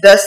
10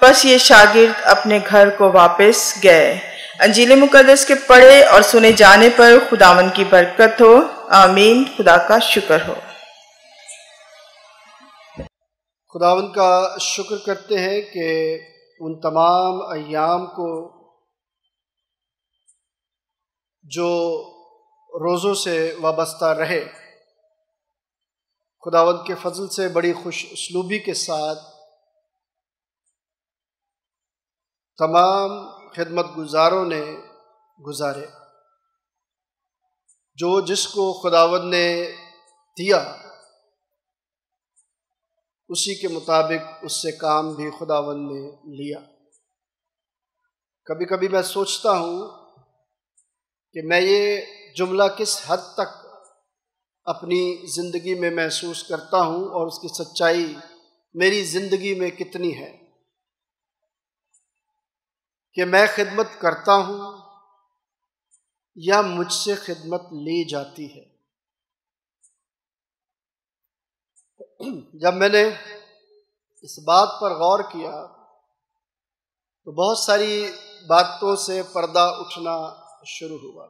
بس یہ شاگرد اپنے گھر کو واپس گئے۔ انجیل مقدس کے پڑھے اور سنے جانے پر خداوند کی برکت ہو، آمین۔ خدا کا شکر ہو۔ خداوند کا شکر کرتے ہیں کہ ان تمام ایام کو جو روزوں سے وابستہ رہے، خداوند کے فضل سے بڑی خوش اسلوبی کے ساتھ تمام خدمت گزاروں نے گزارے۔ جو جس کو خداوند نے دیا اسی کے مطابق اس سے کام بھی خداوند نے لیا۔ کبھی کبھی میں سوچتا ہوں کہ میں یہ جملہ کس حد تک اپنی زندگی میں محسوس کرتا ہوں اور اس کی سچائی میری زندگی میں کتنی ہے، کہ میں خدمت کرتا ہوں یا مجھ سے خدمت لی جاتی ہے۔ جب میں نے اس بات پر غور کیا تو بہت ساری باتوں سے پردہ اٹھنا شروع ہوا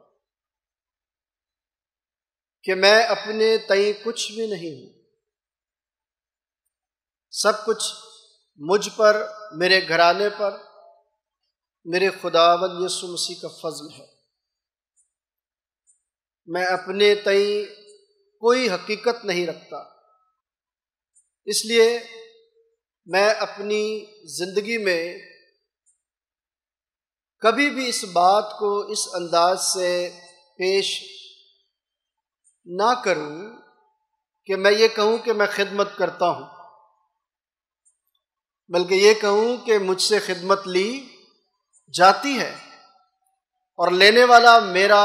کہ میں اپنے تئیں کچھ بھی نہیں ہوں، سب کچھ مجھ پر، میرے گھرانے پر، میرے خداوند یسوع مسیح کا فضل ہے۔ میں اپنے تئیں کوئی حقیقت نہیں رکھتا، اس لیے میں اپنی زندگی میں کبھی بھی اس بات کو اس انداز سے پیش نہ کروں کہ میں یہ کہوں کہ میں خدمت کرتا ہوں، بلکہ یہ کہوں کہ مجھ سے خدمت لی جاتی ہے اور لینے والا میرا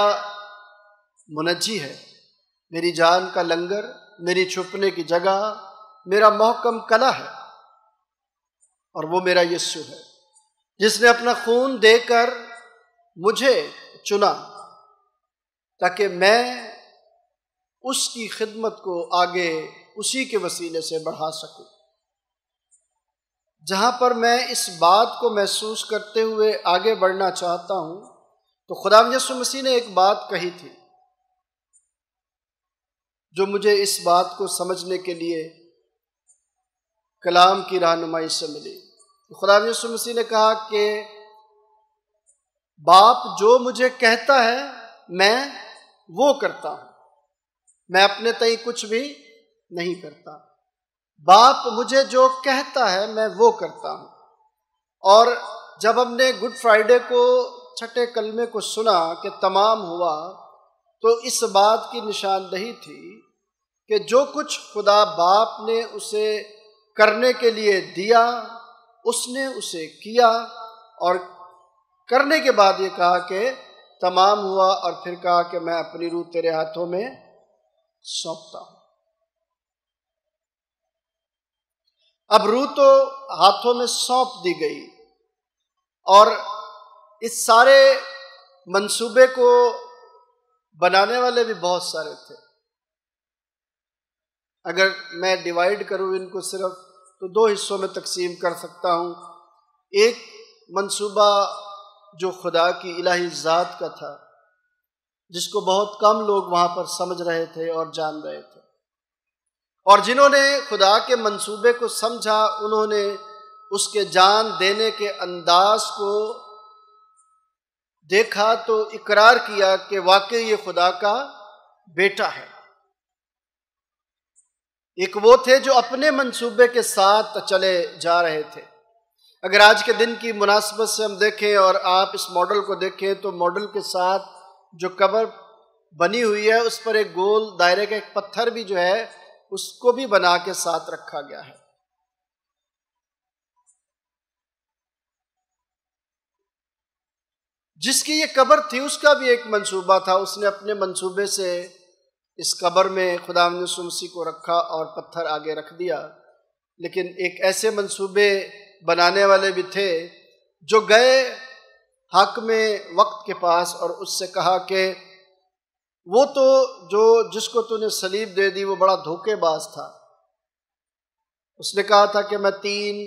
منجی ہے، میری جان کا لنگر، میری چھپنے کی جگہ، میرا محکم کلہ ہے، اور وہ میرا یسوع ہے جس نے اپنا خون دے کر مجھے چنا تاکہ میں اس کی خدمت کو آگے اسی کے وسیلے سے بڑھا سکوں۔ جہاں پر میں اس بات کو محسوس کرتے ہوئے آگے بڑھنا چاہتا ہوں تو خداوند یسوع مسیح نے ایک بات کہی تھی جو مجھے اس بات کو سمجھنے کے لیے کلام کی رہنمائی سے ملی۔ خداوند یسوع مسیح نے کہا کہ باپ جو مجھے کہتا ہے میں وہ کرتا ہوں، میں اپنے تئیں کچھ بھی نہیں کرتا، باپ مجھے جو کہتا ہے میں وہ کرتا ہوں۔ اور جب ہم نے گڈ فرائیڈے کو چھٹے کلمے کو سنا کہ تمام ہوا، تو اس بات کی نشاندہی تھی کہ جو کچھ خدا باپ نے اسے کرنے کے لیے دیا اس نے اسے کیا، اور کرنے کے بعد یہ کہا کہ تمام ہوا، اور پھر کہا کہ میں اپنی روح تیرے ہاتھوں میں سونپتا ہوں۔ اب روح تو ہاتھوں میں سونپ دی گئی، اور اس سارے منصوبے کو بنانے والے بھی بہت سارے تھے۔ اگر میں ڈیوائیڈ کروں ان کو صرف تو دو حصوں میں تقسیم کر سکتا ہوں۔ ایک منصوبہ جو خدا کی الہی ذات کا تھا، جس کو بہت کم لوگ وہاں پر سمجھ رہے تھے اور جان رہے تھے، اور جنہوں نے خدا کے منصوبے کو سمجھا انہوں نے اس کے جان دینے کے انداز کو دیکھا تو اقرار کیا کہ واقعی یہ خدا کا بیٹا ہے۔ ایک وہ تھے جو اپنے منصوبے کے ساتھ چلے جا رہے تھے۔ اگر آج کے دن کی مناسبت سے ہم دیکھیں اور آپ اس ماڈل کو دیکھیں تو ماڈل کے ساتھ جو قبر بنی ہوئی ہے اس پر ایک گول دائرے کا ایک پتھر بھی جو ہے اس کو بھی بنا کے ساتھ رکھا گیا ہے۔ جس کی یہ قبر تھی اس کا بھی ایک منصوبہ تھا، اس نے اپنے منصوبے سے اس قبر میں خداوند یسوع مسیح کو رکھا اور پتھر آگے رکھ دیا۔ لیکن ایک ایسے منصوبے بنانے والے بھی تھے جو گئے حاکم وقت کے پاس اور اس سے کہا کہ وہ تو جس کو تو نے صلیب دے دی وہ بڑا دھوکے باز تھا۔ اس نے کہا تھا کہ میں 3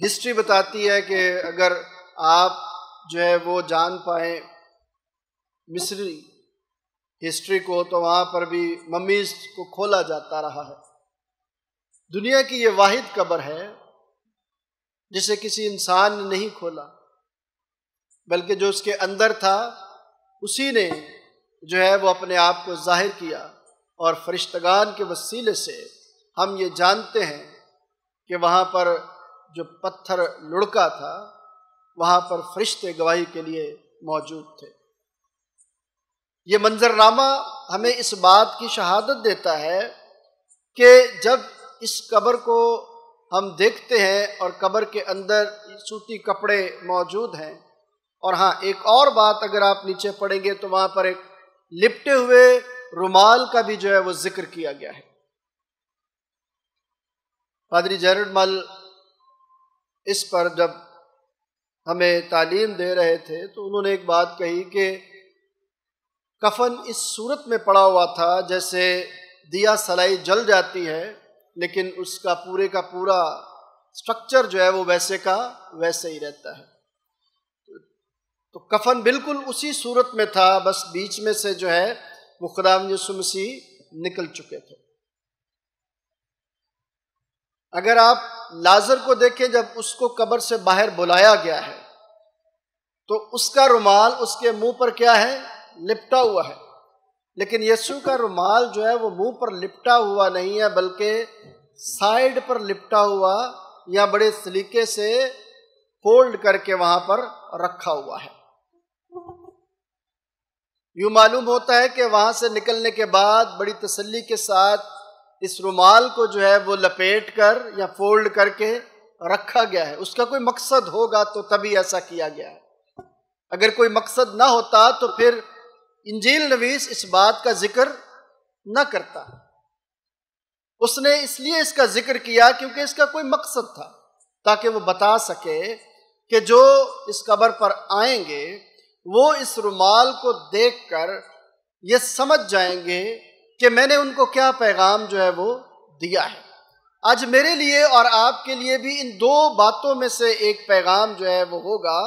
ہسٹری بتاتی ہے کہ اگر آپ جو ہے وہ جان پائیں مصری ہسٹری کو تو وہاں پر بھی ممیز کو کھولا جاتا رہا ہے۔ دنیا کی یہ واحد قبر ہے جسے کسی انسان نے نہیں کھولا، بلکہ جو اس کے اندر تھا اسی نے جو ہے وہ اپنے آپ کو ظاہر کیا، اور فرشتگان کے وسیلے سے ہم یہ جانتے ہیں کہ وہاں پر جو پتھر لڑکا تھا وہاں پر فرشتے گواہی کے لیے موجود تھے۔ یہ منظرنامہ ہمیں اس بات کی شہادت دیتا ہے کہ جب اس قبر کو ہم دیکھتے ہیں اور قبر کے اندر سوتی کپڑے موجود ہیں، اور ہاں ایک اور بات اگر آپ نیچے پڑھیں گے تو وہاں پر ایک لپٹے ہوئے رومال کا بھی جو ہے وہ ذکر کیا گیا ہے۔ پادری جیرڈ مل اس پر جب ہمیں تعلیم دے رہے تھے تو انہوں نے ایک بات کہی کہ کفن اس صورت میں پڑا ہوا تھا جیسے دیا سلائی جل جاتی ہے، لیکن اس کا پورا سٹرکچر جو ہے وہ ویسے کا ویسے ہی رہتا ہے۔ تو کفن بالکل اسی صورت میں تھا، بس بیچ میں سے جو ہے وہ خداوند یسوع مسیح نکل چکے تھے۔ اگر آپ لازر کو دیکھیں، جب اس کو قبر سے باہر بلایا گیا ہے تو اس کا رومال اس کے منہ پر کیا ہے؟ لپٹا ہوا ہے، لیکن یسوع کا رومال جو ہے وہ منہ پر لپٹا ہوا نہیں ہے، بلکہ سائیڈ پر لپٹا ہوا یا بڑے سلیقے سے فولڈ کر کے وہاں پر رکھا ہوا ہے۔ یوں معلوم ہوتا ہے کہ وہاں سے نکلنے کے بعد بڑی تسلی کے ساتھ اس رومال کو جو ہے وہ لپیٹ کر یا فولڈ کر کے رکھا گیا ہے۔ اس کا کوئی مقصد ہوگا تو تبھی ایسا کیا گیا ہے، اگر کوئی مقصد نہ ہوتا تو پھر انجیل نویس اس بات کا ذکر نہ کرتا۔ اس نے اس لیے اس کا ذکر کیا کیونکہ اس کا کوئی مقصد تھا، تاکہ وہ بتا سکے کہ جو اس قبر پر آئیں گے وہ اس رومال کو دیکھ کر یہ سمجھ جائیں گے کہ میں نے ان کو کیا پیغام جو ہے وہ دیا ہے۔ آج میرے لیے اور آپ کے لیے بھی ان دو باتوں میں سے ایک پیغام جو ہے وہ ہوگا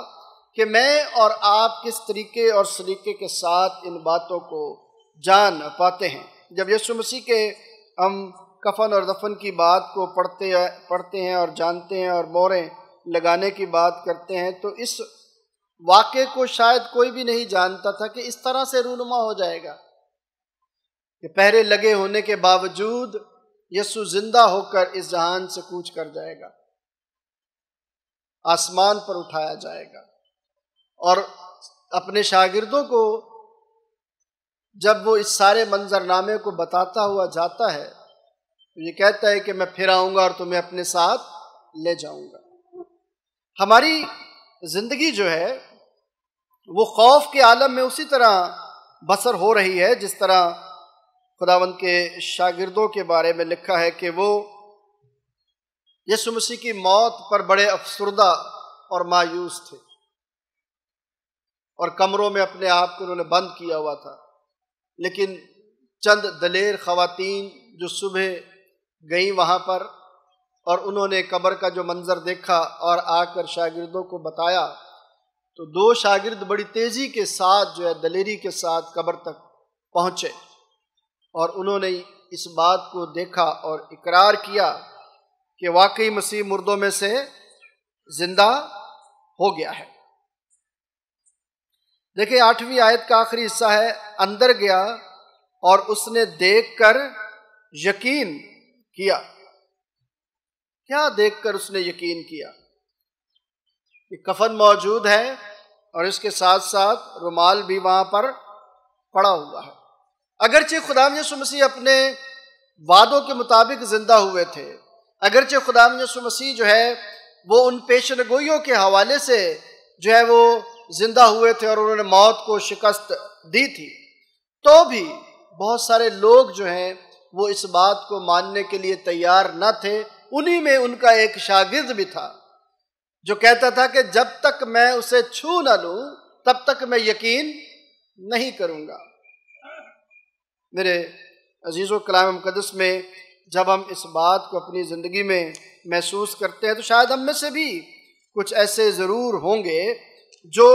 کہ میں اور آپ کس طریقے اور سلیقے کے ساتھ ان باتوں کو جان پاتے ہیں۔ جب یسوع مسیح کے ہم کفن اور دفن کی بات کو پڑھتے ہیں اور جانتے ہیں اور مہریں لگانے کی بات کرتے ہیں تو اس واقعے کو شاید کوئی بھی نہیں جانتا تھا کہ اس طرح سے رونما ہو جائے گا کہ پہرے لگے ہونے کے باوجود یسوع زندہ ہو کر اس جہان سے کوچ کر جائے گا، آسمان پر اٹھایا جائے گا، اور اپنے شاگردوں کو جب وہ اس سارے منظرنامے کو بتاتا ہوا جاتا ہے تو یہ کہتا ہے کہ میں پھر آؤں گا اور تمہیں اپنے ساتھ لے جاؤں گا۔ ہماری زندگی جو ہے وہ خوف کے عالم میں اسی طرح بسر ہو رہی ہے جس طرح خداوند کے شاگردوں کے بارے میں لکھا ہے کہ وہ یسوع مسیح کی موت پر بڑے افسردہ اور مایوس تھے، اور کمروں میں اپنے آپ کو انہوں نے بند کیا ہوا تھا۔ لیکن چند دلیر خواتین جو صبح گئیں وہاں پر اور انہوں نے قبر کا جو منظر دیکھا اور آ کر شاگردوں کو بتایا تو دو شاگرد بڑی تیزی کے ساتھ جو ہے دلیری کے ساتھ قبر تک پہنچے، اور انہوں نے اس بات کو دیکھا اور اقرار کیا کہ واقعی مسیح مردوں میں سے زندہ ہو گیا ہے۔ دیکھیں 8ویں آیت کا آخری حصہ ہے، اندر گیا اور اس نے دیکھ کر یقین کیا۔ کیا دیکھ کر اس نے یقین کیا؟ کہ کفن موجود ہے اور اس کے ساتھ ساتھ رومال بھی وہاں پر پڑا ہوا ہے۔ اگرچہ خداوند یسوع مسیح اپنے وعدوں کے مطابق زندہ ہوئے تھے، اگرچہ خداوند یسوع مسیح جو ہے وہ ان پیشن گوئیوں کے حوالے سے جو ہے وہ زندہ ہوئے تھے اور انہوں نے موت کو شکست دی تھی، تو بھی بہت سارے لوگ جو ہیں وہ اس بات کو ماننے کے لیے تیار نہ تھے۔ انہی میں ان کا ایک شاگرد بھی تھا جو کہتا تھا کہ جب تک میں اسے چھو نہ لوں تب تک میں یقین نہیں کروں گا۔ میرے عزیزو، کلام مقدس میں جب ہم اس بات کو اپنی زندگی میں محسوس کرتے ہیں تو شاید ہم میں سے بھی کچھ ایسے ضرور ہوں گے جو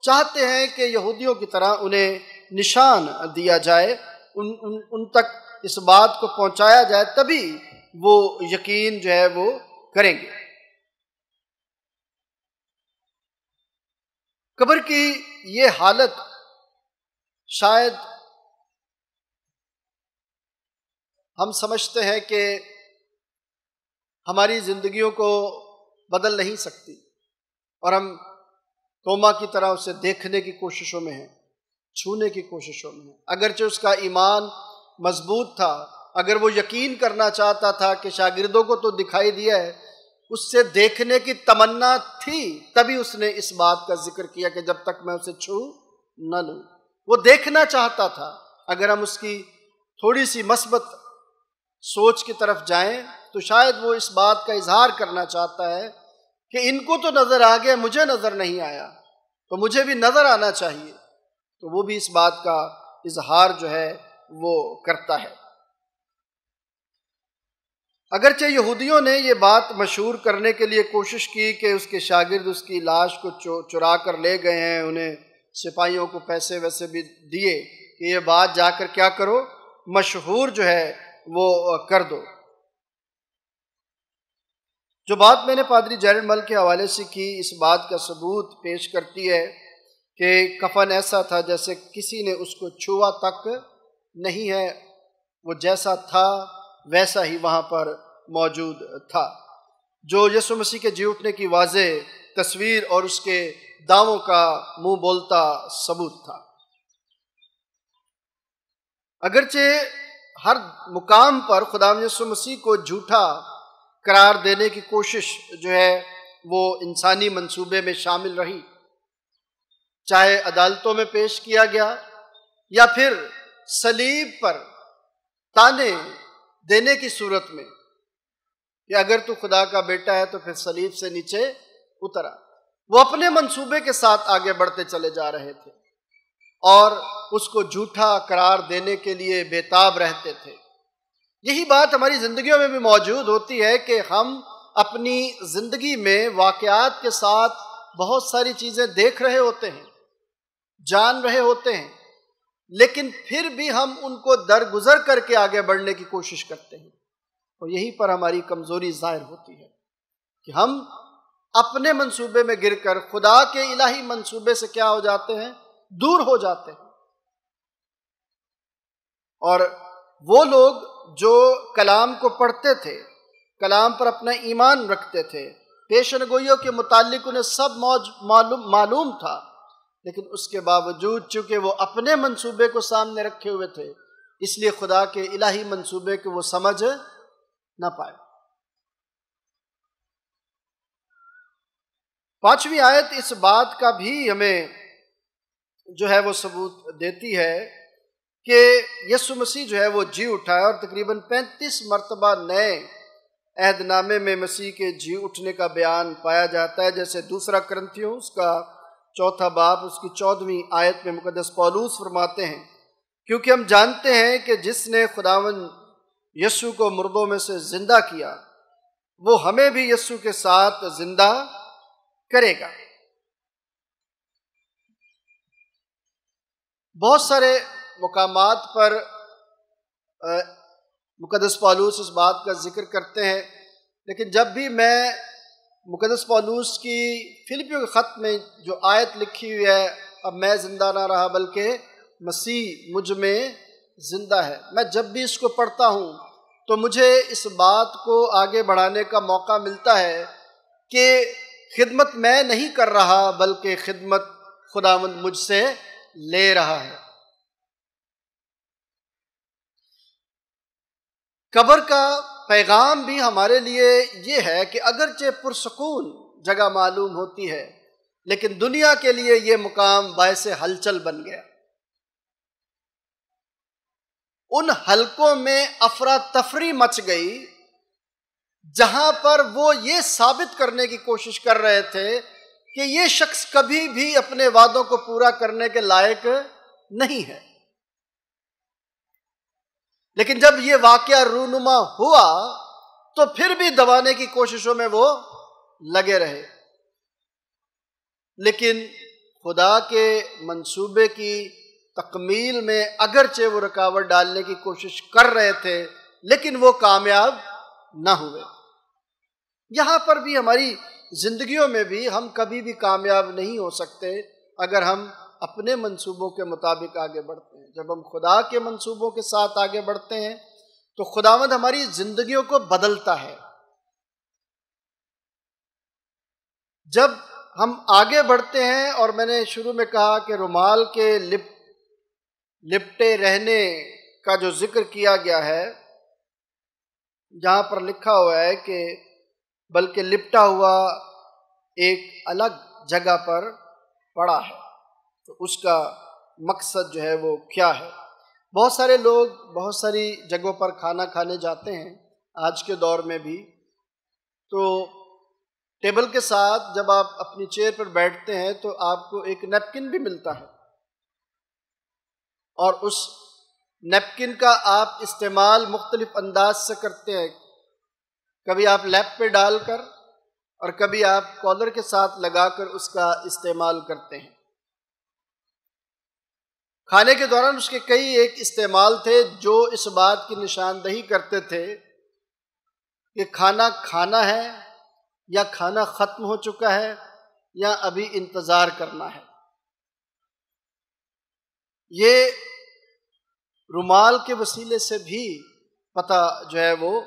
چاہتے ہیں کہ یہودیوں کی طرح انہیں نشان دیا جائے، ان تک اس بات کو پہنچایا جائے، تبھی وہ یقین جو ہے وہ کریں گے۔ قبر کی یہ حالت شاید ہم سمجھتے ہیں کہ ہماری زندگیوں کو بدل نہیں سکتی، اور ہم توما کی طرح اسے دیکھنے کی کوششوں میں ہیں، چھونے کی کوششوں میں ہیں۔ اگرچہ اس کا ایمان مضبوط تھا، اگر وہ یقین کرنا چاہتا تھا کہ شاگردوں کو تو دکھائی دیا ہے، اس سے دیکھنے کی تمنا تھی، تبھی اس نے اس بات کا ذکر کیا کہ جب تک میں اسے چھو نہ لوں۔ وہ دیکھنا چاہتا تھا۔ اگر ہم اس کی تھوڑی سی مثبت سوچ کی طرف جائیں تو شاید وہ اس بات کا اظہار کرنا چاہتا ہے کہ ان کو تو نظر آ گیا، مجھے نظر نہیں آیا، تو مجھے بھی نظر آنا چاہیے، تو وہ بھی اس بات کا اظہار جو ہے وہ کرتا ہے۔ اگرچہ یہودیوں نے یہ بات مشہور کرنے کے لیے کوشش کی کہ اس کے شاگرد اس کی لاش کو چرا کر لے گئے ہیں، انہیں سپاہیوں کو پیسے ویسے بھی دیے کہ یہ بات جا کر کیا کرو، مشہور جو ہے وہ کر دو۔ جو بات میں نے پادری جیرل مل کے حوالے سے کی، اس بات کا ثبوت پیش کرتی ہے کہ کفن ایسا تھا جیسے کسی نے اس کو چھوا تک نہیں ہے، وہ جیسا تھا ویسا ہی وہاں پر موجود تھا، جو یسوع مسیح کے جی اٹھنے کی واضح تصویر اور اس کے دعووں کا منہ بولتا ثبوت تھا۔ اگرچہ ہر مقام پر خدا یسوع مسیح کو جھوٹا قرار دینے کی کوشش جو ہے وہ انسانی منصوبے میں شامل رہی، چاہے عدالتوں میں پیش کیا گیا یا پھر صلیب پر تانے دینے کی صورت میں کہ اگر تو خدا کا بیٹا ہے تو پھر صلیب سے نیچے اترا۔ وہ اپنے منصوبے کے ساتھ آگے بڑھتے چلے جا رہے تھے اور اس کو جھوٹا قرار دینے کے لیے بےتاب رہتے تھے۔ یہی بات ہماری زندگیوں میں بھی موجود ہوتی ہے کہ ہم اپنی زندگی میں واقعات کے ساتھ بہت ساری چیزیں دیکھ رہے ہوتے ہیں، جان رہے ہوتے ہیں، لیکن پھر بھی ہم ان کو درگزر کر کے آگے بڑھنے کی کوشش کرتے ہیں، اور یہیں پر ہماری کمزوری ظاہر ہوتی ہے کہ ہم اپنے منصوبے میں گر کر خدا کے الہی منصوبے سے کیا ہو جاتے ہیں، دور ہو جاتے ہیں۔ اور وہ لوگ جو کلام کو پڑھتے تھے، کلام پر اپنا ایمان رکھتے تھے، پیشن گوئیوں کے متعلق انہیں سب معلوم تھا، لیکن اس کے باوجود چونکہ وہ اپنے منصوبے کو سامنے رکھے ہوئے تھے، اس لیے خدا کے الہی منصوبے کو وہ سمجھ نہ پائے۔ 5ویں آیت اس بات کا بھی ہمیں جو ہے وہ ثبوت دیتی ہے کہ یسوع مسیح جو ہے وہ جی اٹھا ہے، اور تقریباً 35 مرتبہ نئے عہد نامے میں مسیح کے جی اٹھنے کا بیان پایا جاتا ہے، جیسے 2 کرنتھیوں اس کا 4 باب اس کی 14ویں آیت میں مقدس پولس فرماتے ہیں، کیونکہ ہم جانتے ہیں کہ جس نے خداوند یسوع کو مردوں میں سے زندہ کیا، وہ ہمیں بھی یسوع کے ساتھ زندہ کرے گا۔ بہت سارے مقامات پر مقدس پولس اس بات کا ذکر کرتے ہیں، لیکن جب بھی میں مقدس پولس کی فلپیوں کے خط میں جو آیت لکھی ہوئی ہے، اب میں زندہ نہ رہا بلکہ مسیح مجھ میں زندہ ہے، میں جب بھی اس کو پڑھتا ہوں تو مجھے اس بات کو آگے بڑھانے کا موقع ملتا ہے کہ خدمت میں نہیں کر رہا بلکہ خدمت خداوند مجھ سے لے رہا ہے۔ قبر کا پیغام بھی ہمارے لیے یہ ہے کہ اگرچہ پرسکون جگہ معلوم ہوتی ہے، لیکن دنیا کے لیے یہ مقام باعث ہلچل بن گیا۔ ان حلقوں میں افراتفری مچ گئی جہاں پر وہ یہ ثابت کرنے کی کوشش کر رہے تھے کہ یہ شخص کبھی بھی اپنے وعدوں کو پورا کرنے کے لائق نہیں ہے، لیکن جب یہ واقعہ رونما ہوا تو پھر بھی دبانے کی کوششوں میں وہ لگے رہے. لیکن خدا کے منصوبے کی تکمیل میں اگرچہ وہ رکاوٹ ڈالنے کی کوشش کر رہے تھے لیکن وہ کامیاب نہ ہوئے. یہاں پر بھی ہماری زندگیوں میں بھی ہم کبھی بھی کامیاب نہیں ہو سکتے اگر ہم اپنے منصوبوں کے مطابق آگے بڑھتے ہیں. جب ہم خدا کے منصوبوں کے ساتھ آگے بڑھتے ہیں تو خداوند ہماری زندگیوں کو بدلتا ہے. جب ہم آگے بڑھتے ہیں، اور میں نے شروع میں کہا کہ رومال کے لپٹے رہنے کا جو ذکر کیا گیا ہے، جہاں پر لکھا ہوا ہے کہ بلکہ لپٹا ہوا ایک الگ جگہ پر پڑا ہے، تو اس کا مقصد جو ہے وہ کیا ہے؟ بہت سارے لوگ بہت ساری جگہوں پر کھانا کھانے جاتے ہیں آج کے دور میں بھی، تو ٹیبل کے ساتھ جب آپ اپنی چیئر پر بیٹھتے ہیں تو آپ کو ایک نیپکن بھی ملتا ہے، اور اس نیپکن کا آپ استعمال مختلف انداز سے کرتے ہیں. کبھی آپ لیپ پہ ڈال کر اور کبھی آپ کالر کے ساتھ لگا کر اس کا استعمال کرتے ہیں. کھانے کے دوران اس کے کئی ایک استعمال تھے جو اس بات کی نشاندہی کرتے تھے کہ کھانا کھانا ہے یا کھانا ختم ہو چکا ہے یا ابھی انتظار کرنا ہے. یہ رومال کے وسیلے سے بھی پتہ جو ہے وہ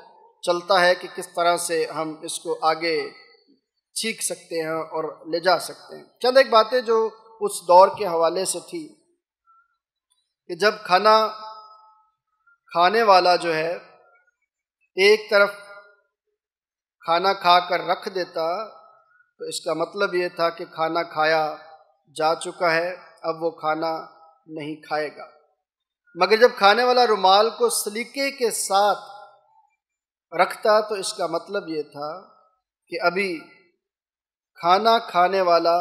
چلتا ہے کہ کس طرح سے ہم اس کو آگے سیکھ سکتے ہیں اور لے جا سکتے ہیں. چند ایک باتیں جو اس دور کے حوالے سے تھی کہ جب کھانا کھانے والا جو ہے ایک طرف کھانا کھا کر رکھ دیتا تو اس کا مطلب یہ تھا کہ کھانا کھایا جا چکا ہے، اب وہ کھانا نہیں کھائے گا. مگر جب کھانے والا رومال کو سلیقے کے ساتھ رکھتا تو اس کا مطلب یہ تھا کہ ابھی کھانا کھانے والا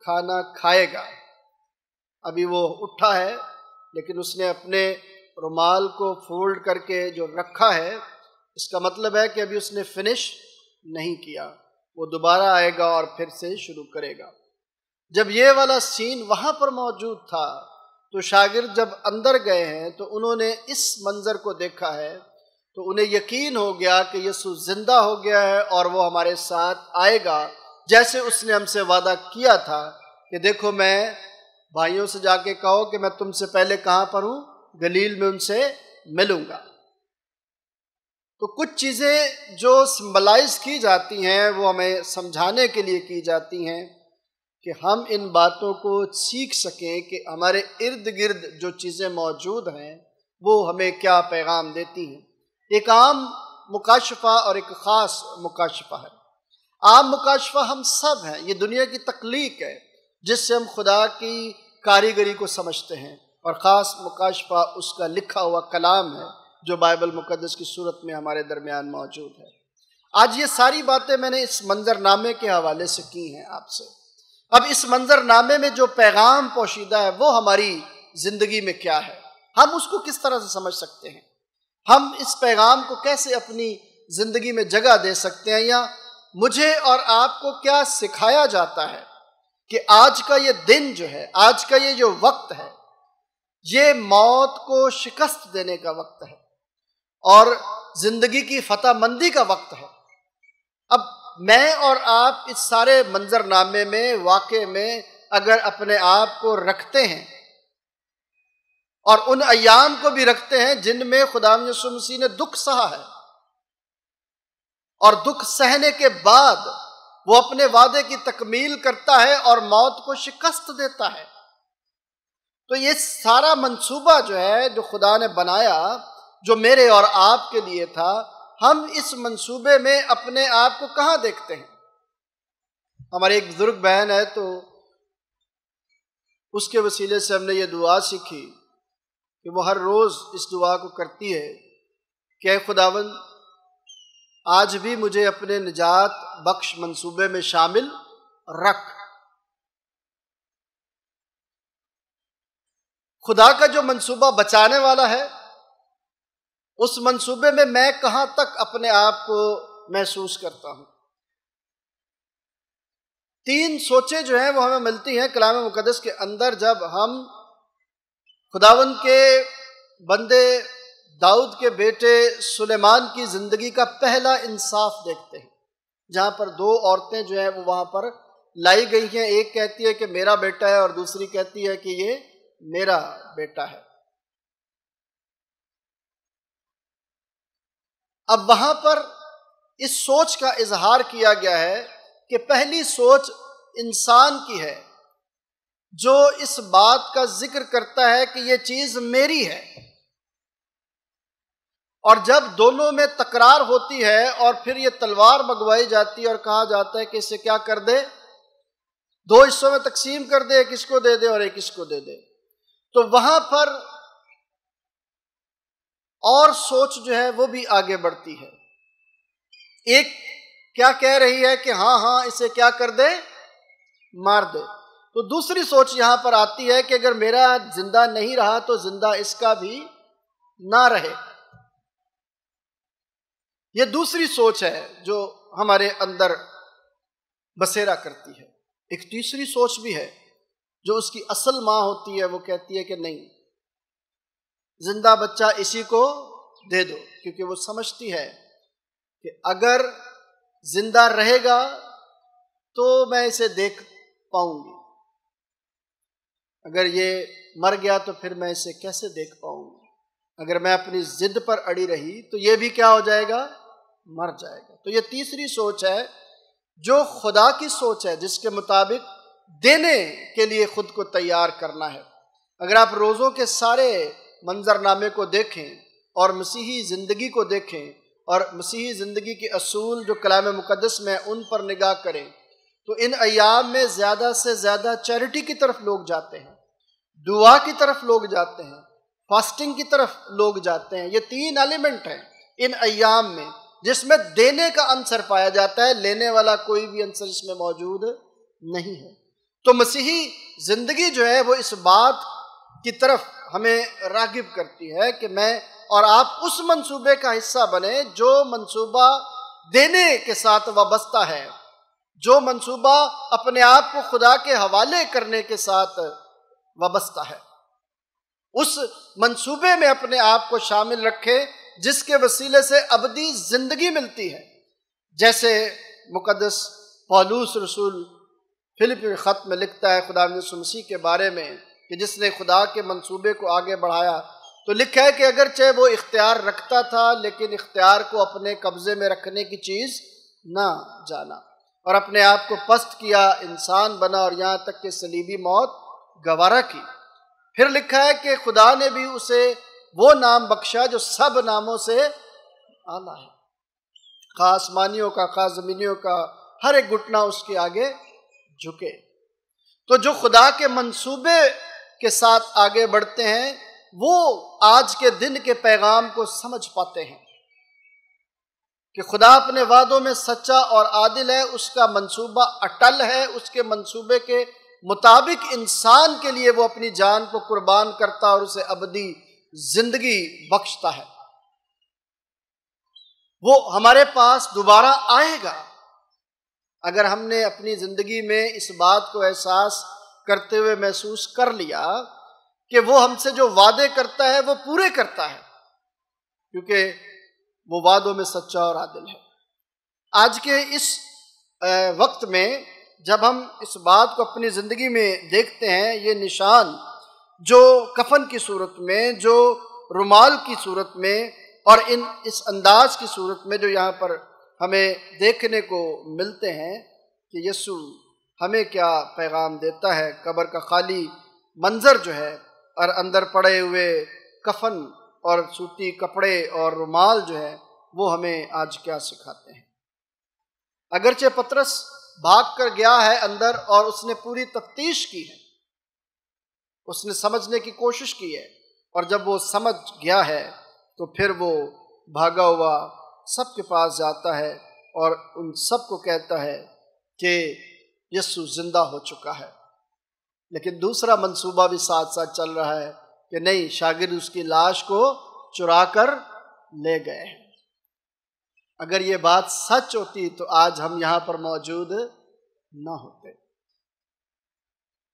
کھانا کھائے گا. ابھی وہ اٹھا ہے لیکن اس نے اپنے رومال کو فولڈ کر کے جو رکھا ہے، اس کا مطلب ہے کہ ابھی اس نے فنش نہیں کیا، وہ دوبارہ آئے گا اور پھر سے شروع کرے گا. جب یہ والا سین وہاں پر موجود تھا تو شاگرد جب اندر گئے ہیں تو انہوں نے اس منظر کو دیکھا ہے تو انہیں یقین ہو گیا کہ یسوع زندہ ہو گیا ہے اور وہ ہمارے ساتھ آئے گا، جیسے اس نے ہم سے وعدہ کیا تھا کہ دیکھو میں بھائیوں سے جا کے کہو کہ میں تم سے پہلے کہاں پر ہوں؟ گلیل میں ان سے ملوں گا. تو کچھ چیزیں جو سمبلائز کی جاتی ہیں وہ ہمیں سمجھانے کے لیے کی جاتی ہیں کہ ہم ان باتوں کو سیکھ سکیں کہ ہمارے ارد گرد جو چیزیں موجود ہیں وہ ہمیں کیا پیغام دیتی ہیں. ایک عام مکاشفہ اور ایک خاص مکاشفہ ہے. عام مکاشفہ ہم سب ہیں، یہ دنیا کی تخلیق ہے جس سے ہم خدا کی کاریگری کو سمجھتے ہیں، اور خاص مکاشفہ اس کا لکھا ہوا کلام ہے جو بائبل مقدس کی صورت میں ہمارے درمیان موجود ہے. آج یہ ساری باتیں میں نے اس منظر نامے کے حوالے سے کی ہیں آپ سے. اب اس منظر نامے میں جو پیغام پوشیدہ ہے وہ ہماری زندگی میں کیا ہے؟ ہم اس کو کس طرح سے سمجھ سکتے ہیں؟ ہم اس پیغام کو کیسے اپنی زندگی میں جگہ دے سکتے ہیں؟ یا مجھے اور آپ کو کیا سکھایا جاتا ہے کہ آج کا یہ دن جو ہے، آج کا یہ جو وقت ہے، یہ موت کو شکست دینے کا وقت ہے اور زندگی کی فتح مندی کا وقت ہے. اب میں اور آپ اس سارے منظر نامے میں واقعے میں اگر اپنے آپ کو رکھتے ہیں اور ان ایام کو بھی رکھتے ہیں جن میں خداوند یسوع مسیح نے دکھ سہا ہے، اور دکھ سہنے کے بعد وہ اپنے وعدے کی تکمیل کرتا ہے اور موت کو شکست دیتا ہے، تو یہ سارا منصوبہ جو ہے جو خدا نے بنایا، جو میرے اور آپ کے لیے تھا، ہم اس منصوبے میں اپنے آپ کو کہاں دیکھتے ہیں؟ ہماری ایک بزرگ بہن ہے تو اس کے وسیلے سے ہم نے یہ دعا سیکھی کہ وہ ہر روز اس دعا کو کرتی ہے کہ اے خداوند آج بھی مجھے اپنے نجات بخش منصوبے میں شامل رکھ. خدا کا جو منصوبہ بچانے والا ہے اس منصوبے میں میں کہاں تک اپنے آپ کو محسوس کرتا ہوں۔ تین سوچیں جو ہیں وہ ہمیں ملتی ہیں کلام مقدس کے اندر جب ہم خداوند کے بندے داؤد کے بیٹے سلیمان کی زندگی کا پہلا انصاف دیکھتے ہیں، جہاں پر دو عورتیں جو ہیں وہ وہاں پر لائی گئی ہیں، ایک کہتی ہے کہ میرا بیٹا ہے اور دوسری کہتی ہے کہ یہ میرا بیٹا ہے۔ اب وہاں پر اس سوچ کا اظہار کیا گیا ہے کہ پہلی سوچ انسان کی ہے جو اس بات کا ذکر کرتا ہے کہ یہ چیز میری ہے، اور جب دونوں میں تکرار ہوتی ہے اور پھر یہ تلوار منگوائی جاتی ہے اور کہا جاتا ہے کہ اسے کیا کر دے، دو حصوں میں تقسیم کر دے، ایک اس کو دے دے اور ایک اس کو دے دے، تو وہاں پر اور سوچ جو ہے وہ بھی آگے بڑھتی ہے۔ ایک کیا کہہ رہی ہے کہ ہاں ہاں اسے کیا کر دے، مار دے، تو دوسری سوچ یہاں پر آتی ہے کہ اگر میرا زندہ نہیں رہا تو زندہ اس کا بھی نہ رہے۔ یہ دوسری سوچ ہے جو ہمارے اندر بسیرا کرتی ہے۔ ایک تیسری سوچ بھی ہے جو اس کی اصل ماں ہوتی ہے، وہ کہتی ہے کہ نہیں، زندہ بچہ اسی کو دے دو، کیونکہ وہ سمجھتی ہے کہ اگر زندہ رہے گا تو میں اسے دیکھ پاؤں گی، اگر یہ مر گیا تو پھر میں اسے کیسے دیکھ پاؤں گی، اگر میں اپنی ضد پر اڑی رہی تو یہ بھی کیا ہو جائے گا، مر جائے گا۔ تو یہ تیسری سوچ ہے جو خدا کی سوچ ہے، جس کے مطابق دینے کے لیے خود کو تیار کرنا ہے۔ اگر آپ روزوں کے سارے منظرنامے کو دیکھیں اور مسیحی زندگی کو دیکھیں اور مسیحی زندگی کے اصول جو کلام مقدس میں ان پر نگاہ کریں تو ان ایام میں زیادہ سے زیادہ چیریٹی کی طرف لوگ جاتے ہیں، دعا کی طرف لوگ جاتے ہیں، فاسٹنگ کی طرف لوگ جاتے ہیں۔ یہ تین ایلیمنٹ ہیں ان ایام میں جس میں دینے کا عنصر پایا جاتا ہے، لینے والا کوئی بھی عنصر اس میں موجود نہیں ہے۔ تو مسیحی زندگی جو ہے وہ اس بات کی طرف ہمیں راغب کرتی ہے کہ میں اور آپ اس منصوبے کا حصہ بنیں جو منصوبہ دینے کے ساتھ وابستہ ہے، جو منصوبہ اپنے آپ کو خدا کے حوالے کرنے کے ساتھ وابستہ ہے۔ اس منصوبے میں اپنے آپ کو شامل رکھے جس کے وسیلے سے ابدی زندگی ملتی ہے، جیسے مقدس پولس رسول فلپی کے خط میں لکھتا ہے خدا یسوع مسیح کے بارے میں کہ جس نے خدا کے منصوبے کو آگے بڑھایا، تو لکھا ہے کہ اگرچہ وہ اختیار رکھتا تھا لیکن اختیار کو اپنے قبضے میں رکھنے کی چیز نہ جانا، اور اپنے آپ کو پست کیا، انسان بنا اور یہاں تک کہ صلیبی موت گوارا کی۔ پھر لکھا ہے کہ خدا نے بھی اسے وہ نام بخشا جو سب ناموں سے اعلیٰ ہے، خواہ آسمانیوں کا خواہ زمینیوں کا، ہر ایک گھٹنا اس کے آگے جھکے۔ تو جو خدا کے منصوبے کے ساتھ آگے بڑھتے ہیں وہ آج کے دن کے پیغام کو سمجھ پاتے ہیں کہ خدا اپنے وعدوں میں سچا اور عادل ہے، اس کا منصوبہ اٹل ہے، اس کے منصوبے کے مطابق انسان کے لیے وہ اپنی جان کو قربان کرتا اور اسے ابدی زندگی بخشتا ہے۔ وہ ہمارے پاس دوبارہ آئے گا اگر ہم نے اپنی زندگی میں اس بات کو احساس کرتے ہوئے محسوس کر لیا کہ وہ ہم سے جو وعدے کرتا ہے وہ پورے کرتا ہے، کیونکہ وہ وعدوں میں سچا اور عادل ہے۔ آج کے اس وقت میں جب ہم اس بات کو اپنی زندگی میں دیکھتے ہیں، یہ نشان جو کفن کی صورت میں، جو رومال کی صورت میں اور اس انداز کی صورت میں جو یہاں پر ہمیں دیکھنے کو ملتے ہیں کہ یسوع ہمیں کیا پیغام دیتا ہے، قبر کا خالی منظر جو ہے اور اندر پڑے ہوئے کفن اور سوتی کپڑے اور رومال جو ہے وہ ہمیں آج کیا سکھاتے ہیں۔ اگرچہ پطرس بھاگ کر گیا ہے اندر اور اس نے پوری تفتیش کی ہے، اس نے سمجھنے کی کوشش کی ہے، اور جب وہ سمجھ گیا ہے تو پھر وہ بھاگا ہوا سب کے پاس جاتا ہے اور ان سب کو کہتا ہے کہ یسوع زندہ ہو چکا ہے۔ لیکن دوسرا منصوبہ بھی ساتھ ساتھ چل رہا ہے کہ نہیں، شاگرد اس کی لاش کو چرا کر لے گئے ہیں۔ اگر یہ بات سچ ہوتی تو آج ہم یہاں پر موجود نہ ہوتے۔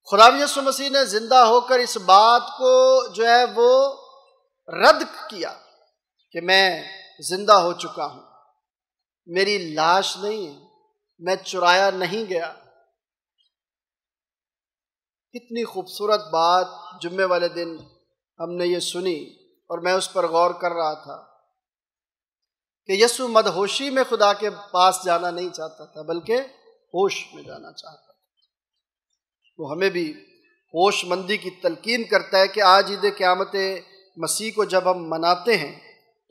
خدا یسوع مسیح نے زندہ ہو کر اس بات کو جو ہے وہ رد کیا کہ میں زندہ ہو چکا ہوں، میری لاش نہیں ہے، میں چرایا نہیں گیا۔ کتنی خوبصورت بات جمعے والے دن ہم نے یہ سنی، اور میں اس پر غور کر رہا تھا کہ یسوع مدہوشی میں خدا کے پاس جانا نہیں چاہتا تھا، بلکہ ہوش میں جانا چاہتا تھا۔ وہ ہمیں بھی ہوش مندی کی تلقین کرتا ہے کہ آج عید قیامت مسیح کو جب ہم مناتے ہیں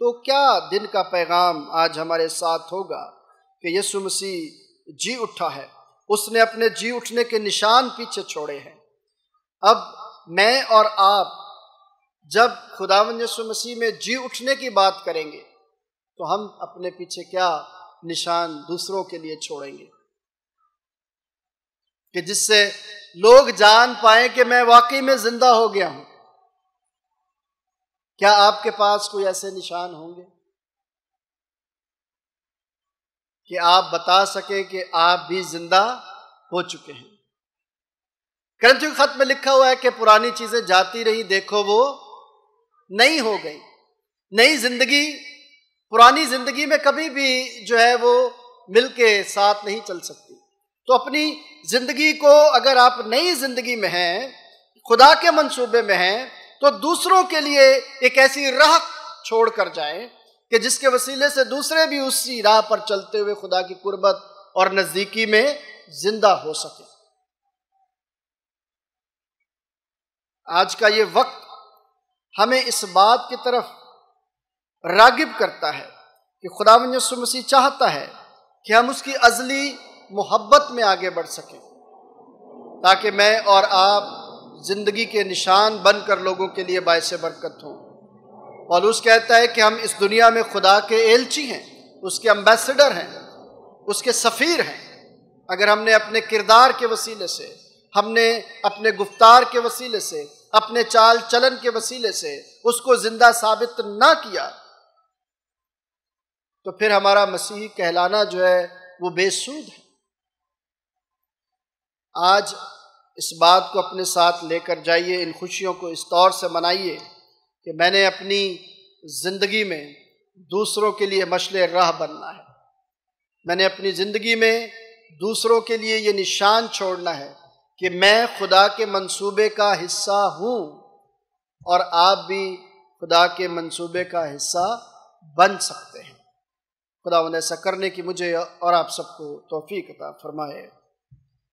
تو کیا دن کا پیغام آج ہمارے ساتھ ہوگا کہ یسوع مسیح جی اٹھا ہے، اس نے اپنے جی اٹھنے کے نشان پیچھے چھوڑے ہیں۔ اب میں اور آپ جب خداوند یسوع مسیح میں جی اٹھنے کی بات کریں گے تو ہم اپنے پیچھے کیا نشان دوسروں کے لیے چھوڑیں گے کہ جس سے لوگ جان پائیں کہ میں واقعی میں زندہ ہو گیا ہوں۔ کیا آپ کے پاس کوئی ایسے نشان ہوں گے کہ آپ بتا سکیں کہ آپ بھی زندہ ہو چکے ہیں؟ کرنتھیوں کے خط میں لکھا ہوا ہے کہ پرانی چیزیں جاتی رہی، دیکھو وہ نئی ہو گئی۔ نئی زندگی پرانی زندگی میں کبھی بھی جو ہے وہ مل کے ساتھ نہیں چل سکتی۔ تو اپنی زندگی کو اگر آپ نئی زندگی میں ہیں، خدا کے منصوبے میں ہیں، تو دوسروں کے لیے ایک ایسی راہ چھوڑ کر جائیں کہ جس کے وسیلے سے دوسرے بھی اسی راہ پر چلتے ہوئے خدا کی قربت اور نزدیکی میں زندہ ہو سکیں۔ آج کا یہ وقت ہمیں اس بات کی طرف راغب کرتا ہے کہ خداوند یسوع مسیح چاہتا ہے کہ ہم اس کی ازلی محبت میں آگے بڑھ سکیں، تاکہ میں اور آپ زندگی کے نشان بن کر لوگوں کے لیے باعث برکت ہوں۔ پولس کہتا ہے کہ ہم اس دنیا میں خدا کے ایلچی ہیں، اس کے امبیسڈر ہیں، اس کے سفیر ہیں۔ اگر ہم نے اپنے کردار کے وسیلے سے، ہم نے اپنے گفتار کے وسیلے سے، اپنے چال چلن کے وسیلے سے اس کو زندہ ثابت نہ کیا تو پھر ہمارا مسیحی کہلانا جو ہے وہ بے سود ہے۔ آج اس بات کو اپنے ساتھ لے کر جائیے، ان خوشیوں کو اس طور سے منائیے کہ میں نے اپنی زندگی میں دوسروں کے لیے مشعل راہ بننا ہے، میں نے اپنی زندگی میں دوسروں کے لیے یہ نشان چھوڑنا ہے کہ میں خدا کے منصوبے کا حصہ ہوں، اور آپ بھی خدا کے منصوبے کا حصہ بن سکتے ہیں۔ خداوند ایسا کرنے کی مجھے اور آپ سب کو توفیق عطا فرمائے۔